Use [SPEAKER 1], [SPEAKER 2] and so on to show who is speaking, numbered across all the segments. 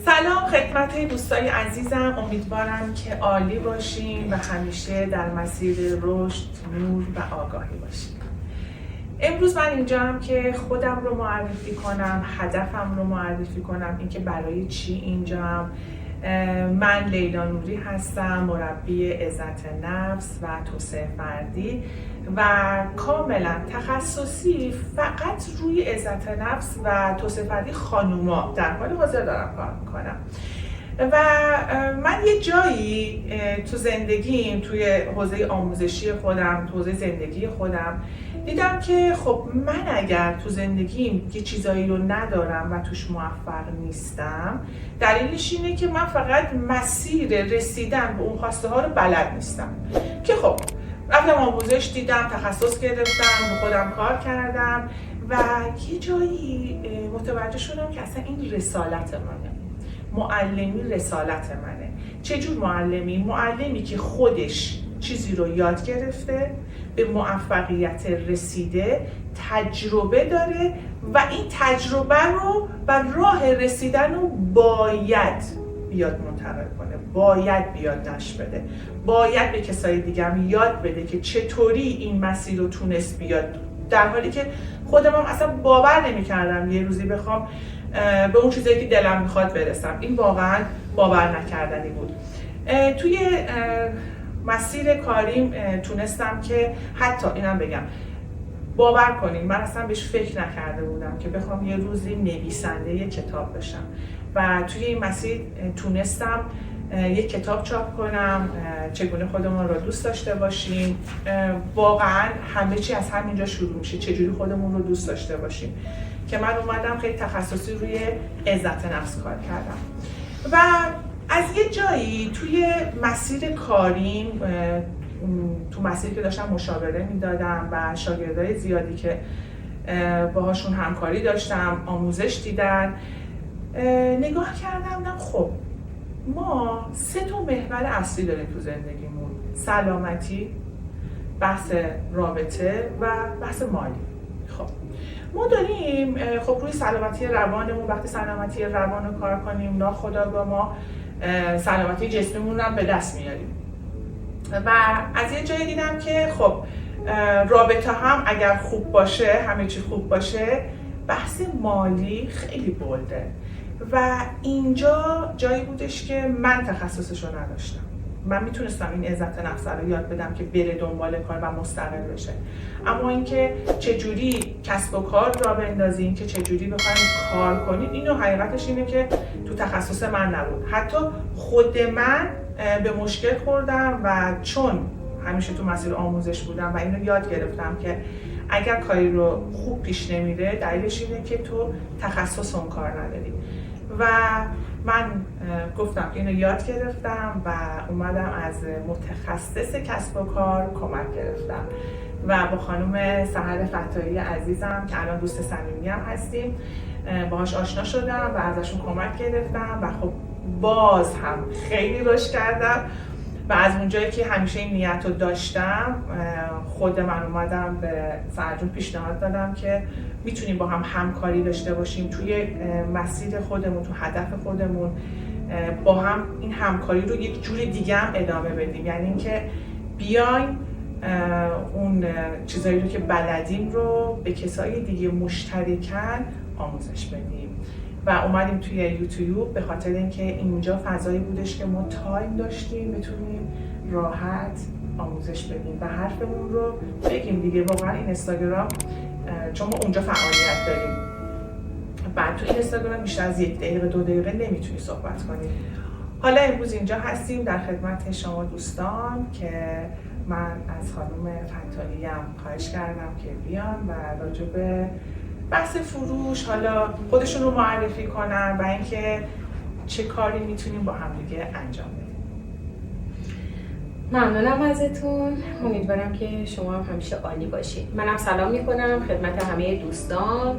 [SPEAKER 1] سلام خدمت دوستای عزیزم، امیدوارم که عالی باشین و همیشه در مسیر رشد، نور و آگاهی باشین. امروز من اینجام که خودم رو معرفی کنم، هدفم رو معرفی کنم، اینکه برای چی اینجام. من لیلا نوری هستم، مربی عزت نفس و توسعه فردی و کاملا تخصصی فقط روی عزت نفس و توسعه فردی خانوما در حال حاضر دارم کار میکنم. و من یه جایی تو زندگیم، توی حوزه آموزشی خودم، تو حوزه زندگی خودم دیدم که خب من اگر تو زندگیم یه چیزایی رو ندارم و توش موفق نیستم، دلیلش اینه که من فقط مسیر رسیدن به اون خواسته ها رو بلد نیستم. که خب رفتم آموزش دیدم، تخصص گرفتم، به خودم کار کردم و یه جایی متوجه شدم که اصلا این رسالت منه. معلمی رسالت منه. چجور معلمی؟ معلمی که خودش چیزی رو یاد گرفته، به موفقیت رسیده، تجربه داره و این تجربه رو و راه رسیدن رو باید بیاد منتقل کنه، باید بیاد نشر بده، باید به کسای دیگه هم یاد بده که چطوری این مسیر رو تونست بیاد، در حالی که خودم هم اصلا باور نمی‌کردم یه روزی بخوام به اون چیزایی که دلم میخواد برسم. این واقعا باور نکردنی بود. توی مسیر کاریم تونستم که حتی اینم بگم، باور کنین من اصلا بهش فکر نکرده بودم که بخوام یه روزی نویسنده یه کتاب بشم و توی این مسیر تونستم یک کتاب چاپ کنم، چگونه خودمون رو دوست داشته باشیم. واقعا همه چی از همینجا شروع میشه، چجوری خودمون رو دوست داشته باشیم، که من اومدم خیلی تخصصی روی عزت نفس کار کردم. و از یه جایی توی مسیر کاریم، تو مسیری که داشتم مشاوره میدادم و شاگردای زیادی که باهاشون همکاری داشتم، آموزش دیدن، نگاه کردم خب ما 3 محور اصلی داریم تو زندگیمون: سلامتی، بحث رابطه و بحث مالی. خب ما داریم خب روی سلامتی روانمون، وقتی سلامتی روان رو کار کنیم، ناخودآگاه ما سلامتی جسمیمون هم به دست میاریم. و از یه جایی دیدم که خب رابطه هم اگر خوب باشه، همه چی خوب باشه، بحث مالی خیلی بولده. و اینجا جایی بودش که من تخصصش رو نداشتم. من میتونستم این عزت نفس رو یاد بدم که بره دنبال کار و مستقل بشه، اما اینکه چجوری کسب و کار را بندازین، که چجوری بخوایم کار کنین، اینو حقیقتش اینه که تو تخصص من نبود. حتی خود من به مشکل خوردم و چون همیشه تو مسیر آموزش بودم و اینو یاد گرفتم که اگر کاری رو خوب پیش نمیره، دلیلش اینه که تو تخصص اون کار نداری. و من گفتم اینو یاد گرفتم و اومدم از متخصص کسب و کار کمک گرفتم و با خانم سحر فتاحی عزیزم که الان دوست صمیمی هم هستیم باهاش آشنا شدم و ازشون کمک گرفتم و خب باز هم خیلی رشد کردم. و از اونجایی که همیشه این نیت رو داشتم، خود من اومدم به سحر جون پیشنهاد دادم که میتونیم با هم همکاری داشته باشیم توی مسیر خودمون، تو هدف خودمون، با هم این همکاری رو یک جور دیگه هم ادامه بدیم. یعنی اینکه بیایم اون چیزایی رو که بلدیم رو به کسای دیگه مشترکاً آموزش بدیم. و اومدیم توی یوتیوب به خاطر اینکه اینجا فضایی بودش که ما تایم داشتیم بتونیم راحت آموزش بدیم و حرفمون رو بگیم دیگه. واقعا این اینستاگرام، چون ما اونجا فعالیت داریم، بعد تو این اینستاگرام بیشتر از 1 دقیقه 2 دقیقه نمیتونی صحبت کنیم. حالا امروز اینجا هستیم در خدمت شما دوستان که من از خانم فتاحی هم خواهش کردم که بیان و راجع به بحث فروش حالا خودشون رو معرفی کنن و اینکه چه کاری میتونیم با هم دیگه انجام بدیم.
[SPEAKER 2] ممنونم ازتون. امیدوارم که شما هم همیشه عالی باشید. منم سلام میکنم خدمت همه دوستان.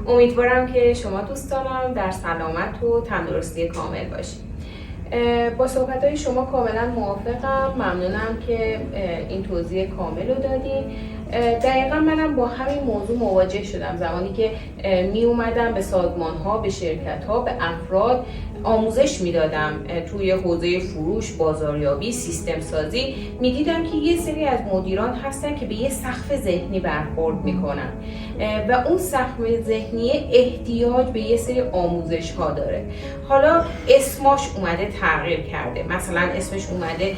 [SPEAKER 2] امیدوارم که شما دوستانم در سلامت و تندرستی کامل باشید. با صحبت‌های شما کاملا موافقم. ممنونم که این توضیح کامل رو دادین. دقیقا منم با همین موضوع مواجه شدم زمانی که می اومدم به سازمان ها، به شرکت ها، به افراد آموزش میدادم توی حوزه فروش، بازاریابی، سیستم سازی. میدیدم که یه سری از مدیران هستن که به یه سقف ذهنی برخورد میکنن و اون سقف ذهنی احتیاج به یه سری آموزش ها داره. حالا اسمش اومده تغییر کرده، مثلا اسمش اومده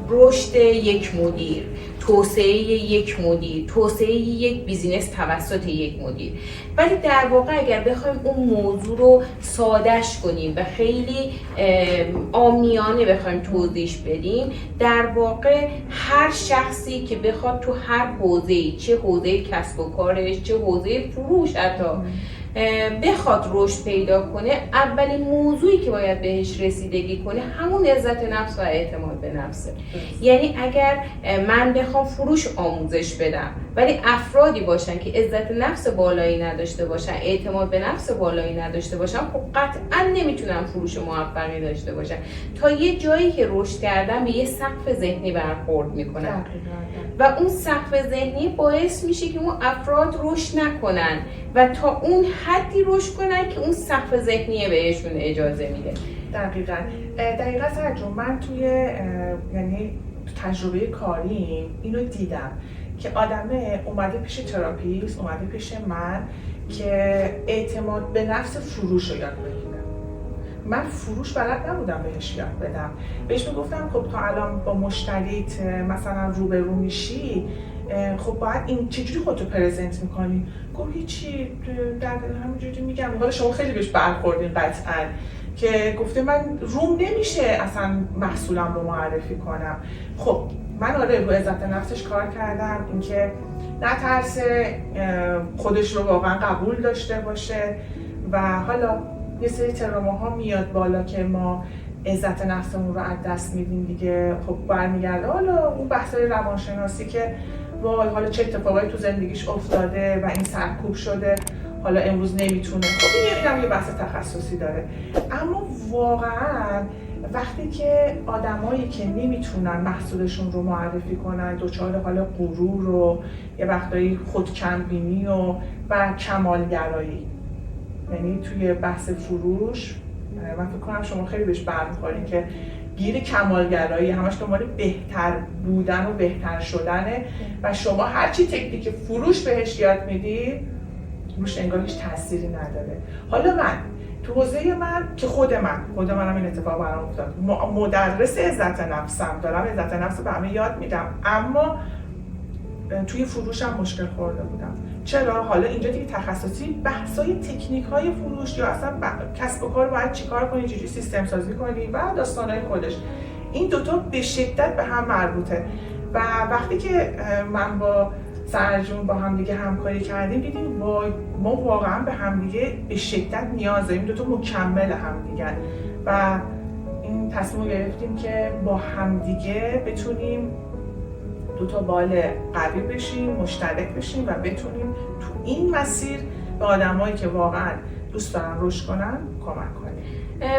[SPEAKER 2] رشد یک مدیر، توسعه یک مدیر، توسعه یک بیزینس توسط یک مدیر. ولی در واقع اگر بخوایم اون موضوع رو سادهش کنیم و خیلی عامیانه بخوایم توضیح بدیم، در واقع هر شخصی که بخواد تو هر حوزه‌ای، چه حوزه کسب و کارش، چه حوزه فروش حتی بخواد رشد پیدا کنه، اولین موضوعی که باید بهش رسیدگی کنه همون عزت نفس و اعتماد به نفسه. یعنی اگر من بخوام فروش آموزش بدم ولی افرادی باشن که عزت نفس بالایی نداشته باشن، اعتماد به نفس بالایی نداشته باشن، خب قطعا نمیتونم فروش موفقی داشته باشن. تا یه جایی که رشد کردن به یه سقف ذهنی برخورد میکنن و اون سقف ذهنی باعث میشه که اون افراد رشد نکنن و تا اون حدی رشد کنن که اون سقف ذهنی بهشون اجازه میده.
[SPEAKER 1] دقیقاً سرجون، من توی یعنی تجربه کاریم اینو دیدم که آدمه اومده پیش تراپیست، اومده پیش من که اعتماد به نفس فروش رو یاد بگیرم. من فروش بلد نبودم بهش یاد بدم. بهش میگفتم خب تا الان با مشتریت مثلا روبرو میشی، خب باید این چجوری خودتو پرزنت میکنی؟ گفت هیچی، در همینجوری میگم. حالا شما خیلی بهش برخوردین قطعا، که گفته من روم نمیشه اصلا محصولم رو معرفی کنم. خب من آره رو عزت نفسش کار کردم، اینکه نترسه، خودش رو واقعا قبول داشته باشه. و حالا یه سری تروماها میاد بالا که ما عزت نفسمون رو از دست میدیم دیگه. خب برمیگرده حالا اون بحثای روانشناسی که وای حالا چه اتفاقایی تو زندگیش افتاده و این سرکوب شده، حالا امروز نمیتونه. خب اینم یه بحث تخصصی داره. اما واقعا وقتی که آدمایی که نمیتونن محصولشون رو معرفی کنن، دچار حالا غرور و یه وقتایی خودکمبینی و کمالگرایی، یعنی توی بحث فروش من فکر کنم شما خیلی بهش برمیخورین که گیر کمالگرایی، همش دنبال بهتر بودن و بهتر شدنه و شما هرچی تکنیک فروش بهش یاد میدی روش انگار هیچ تأثیری نداره. حالا من تو حوزه من که خود منم این اتفاق برام افتاد، مدرس عزت نفسم، دارم عزت نفس به همه یاد میدم، اما توی فروشم مشکل خورده بودم. چرا؟ حالا اینجا دیگه تخصصی بحثای تکنیک های فروش یا اصلا کسب و کار باید چیکار کنی، چجوری سیستم سازی کنی و داستانای خودش، این دوتا به شدت به هم مربوطه. و وقتی که من با سرجون با هم دیگه همکاری کردیم دیدیم ما واقعا به هم دیگه به شدت نیاز داریم، دوتا مکمل هم دیگه و این تصمیم گرفتیم که با هم دیگه بتونیم دوتا بال قوی بشیم، مشترک بشیم و بتونیم تو این مسیر به آدمایی که واقعا دوست دارن رشد کنن کمک کنیم.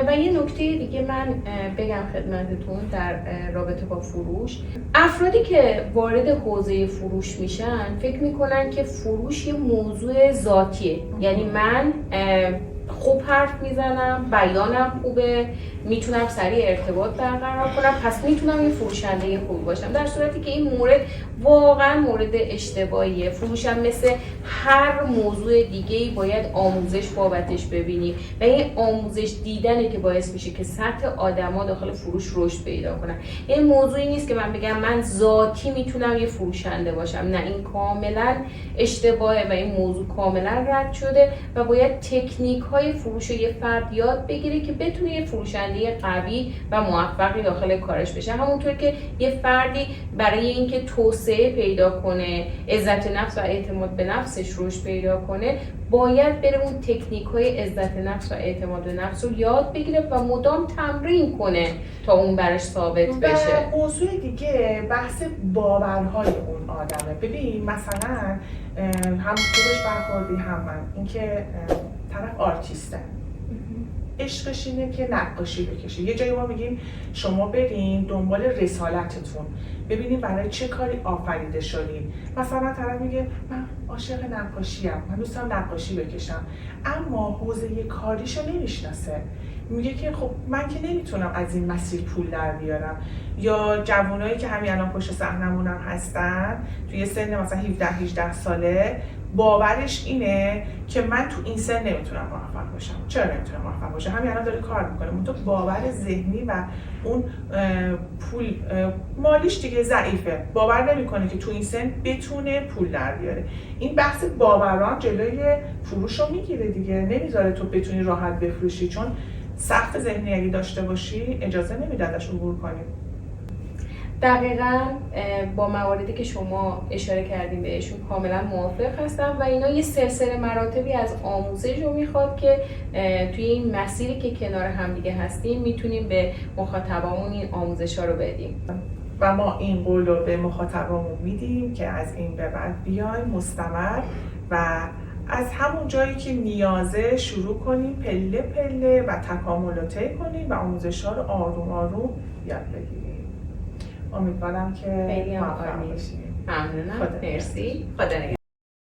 [SPEAKER 2] و یه نکته دیگه من بگم خدمتتون در رابطه با فروش، افرادی که وارد حوزه فروش میشن فکر میکنن که فروش یه موضوع ذاتیه، یعنی من خوب حرف میزنم، بیانم خوبه، میتونم سریع ارتباط برقرار کنم، پس میتونم یه فروشنده خوب باشم، در صورتی که این مورد واقعا مورد اشتباهیه. فروشم مثل هر موضوع دیگه‌ای باید آموزش بابتش ببینی و این آموزش دیدنه که باعث میشه که سطح آدما داخل فروش رشد پیدا کنن. این موضوعی نیست که من بگم من ذاتی میتونم یه فروشنده باشم، نه، این کاملا اشتباهه و این موضوع کاملا رد شده و باید تکنیک‌های فروش رو یه فرد یاد بگیره که بتونه یه فروشنده قوی و موفقی داخل کارش بشه. همونطور که یه فردی برای اینکه توسعه پیدا کنه، عزت نفس و اعتماد به نفسش رشد پیدا کنه، باید بره اون تکنیک‌های عزت نفس و اعتماد به نفس رو یاد بگیره و مدام تمرین کنه تا اون براش ثابت بشه.
[SPEAKER 1] و موضوع دیگه بحث باورهای اون آدمه. ببین مثلا هم خودش برخوردی هم من، اینکه طرف آرتیسته، عشقش اینه که نقاشی بکشه. یه جایی ما میگیم شما برین دنبال رسالتتون، ببینین برای چه کاری آفریده شدین. مثلا طرف میگه من عاشق نقاشیم، من دوست دارم نقاشی بکشم، اما حوزه کاریشو نمیشناسه. میگه که خب من که نمیتونم از این مسیر پول در بیارم. یا جوانایی که همین الان پشت صحنمون هم هستن توی سن مثلا 17-18 ساله، باورش اینه که من تو این سن نمیتونم موفق باشم. چرا نمیتونم موفق باشم؟ همین الان داره کار میکنه، اون تو باور ذهنی و اون پول مالیش دیگه ضعیفه، باور نمیکنه که تو این سن بتونه پول در بیاره. این بحث باوران جلوی فروش رو میگیره دیگه، نمیذاره تو بتونی راحت بفروشی، چون سقف ذهنی اگه داشته باشی اجازه نمیده ازش عبور کنی.
[SPEAKER 2] دقیقاً با مواردی که شما اشاره کردین بهشون کاملا موافق هستم و اینا یه سلسله مراتبی از آموزش رو میخواد که توی این مسیری که کنار هم دیگه هستیم میتونیم به مخاطبامون این آموزش ها رو بدیم
[SPEAKER 1] و ما این قول رو به مخاطبامون میدیم که از این به بعد بیایم مستمر و از همون جایی که نیازه شروع کنیم پله پله و تکامل رو طی کنیم و آموزش ها رو آروم آروم یاد بگیریم. امیدوارم که
[SPEAKER 2] خیلی
[SPEAKER 1] موفق باشیم.
[SPEAKER 2] ممنونم. مرسی. خدا نگهدار.